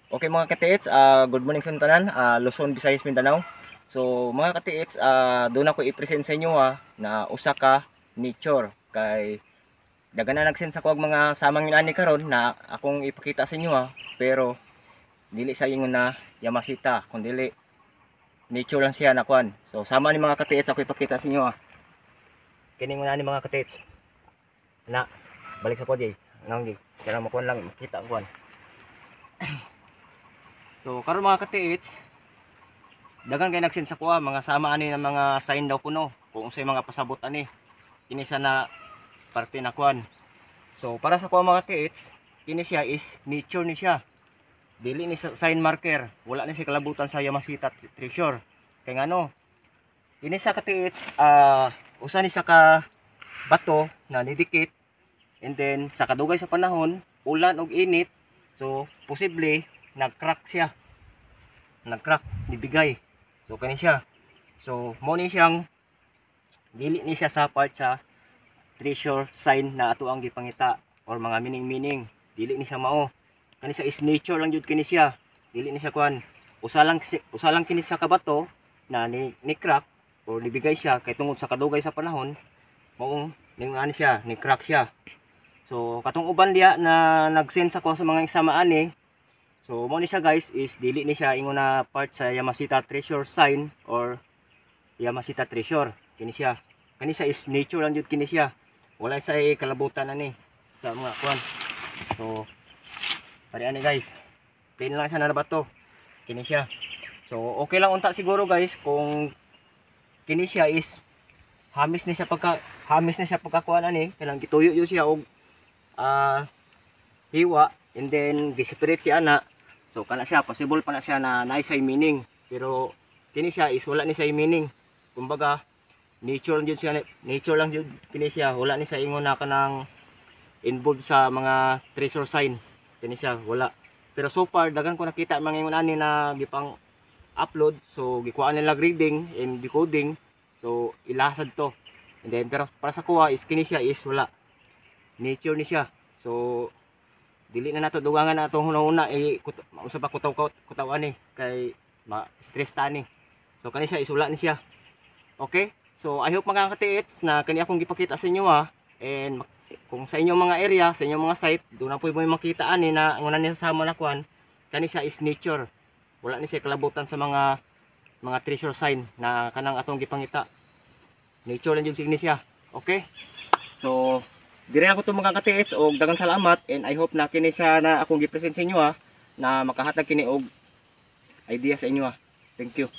Okay mga katiits, good morning sa tanan, Luzon, Visayas, Mindanao. So mga katiits, doon ako i-present sa inyo na usa ka nature kay dagan na nag-send sa kuwag mga samang ani karon na akong ipakita sa inyo pero dili sa inyo na Yamashita kundi nature lang siya na kuan. So sama ni mga katiits ako ipakita sa inyo Kini muna ni mga katiits. Na balik sa kuwag nang di kaya makuan lang makita ang kuan. So karon mga katiits, dagan kay nagsin sa kuha mga sama ani ng mga sign daw kuno kung unsay mga pasabot ani kini sa na parte na kuan. So para sa kuha mga katiits, kini siya is nature ni siya. Dili ni sign marker, wala ni si kalabutan sa Yamashita treasure. Kay ngano? Kini sa katiits, usa ni sa ka bato na nidikit, and then sa kadugay sa panahon, ulan og init, so posible nag-crack siya. Nag-crack, nibigay. So kani siya. So mo ni siyang dili ni siya sa part sa treasure sign na ato ang gipangita or mga meaning. Dili ni siya mao. Kani siya is nature lang jud kini siya. Dili ni siya kuan. Usa lang kini siya kabato na ni crack or nibigay siya kay tungod sa kadugay sa panahon maong ning siya, ni crack siya. So katong uban diya na nag-send sa ko sa mga isama ani. So mo ni siya guys is dili ni siya ingon na part sa Yamashita treasure sign or Yamashita treasure. Kini siya. Kani siya is nature lang jud kini siya. Wala sa kalabutan ani sa mga kuan. So pare ani guys. Plain lang siya na bato. Kini siya. So okay lang unta siguro guys kung kini siya is hamis ni siya pagkakuan ani, kanang gituyo yo siya og hiwa and then giseparate siya ana. So kana siya possible pa na siya na nice meaning, pero kini siya is wala ni siya meaning. Kumbaga nature lang jud kini siya, wala ni siya ingon na kanang involved sa mga treasure sign. Kini siya wala. Pero so far dagan ko nakita mga ingon ani na gipang upload, so gikuha nila grading and decoding, so ilasad to. And then pero para sa kuha is kini siya is wala. Nature ni siya. So dili na nato dugangan na atong hunahuna usa pa kutaw ani kay ma-stress ta ni. So kani siya isula ni siya. Okay? So I hope mga katiits na kani akong gipakita sa inyo and kung sa inyong mga area, sa inyong mga site, doon na po mo makita ani na nguna ni sa sama na kuan, kani siya is nature. Wala ni siya kalabutan sa mga treasure sign na kanang atong gipangita. Nature lang jud siya. Okay? So dire ako to mga katiits og daghang salamat and I hope na kini siya na akong gi-present sa inyo na makahatag kini og idea sa inyo Thank you.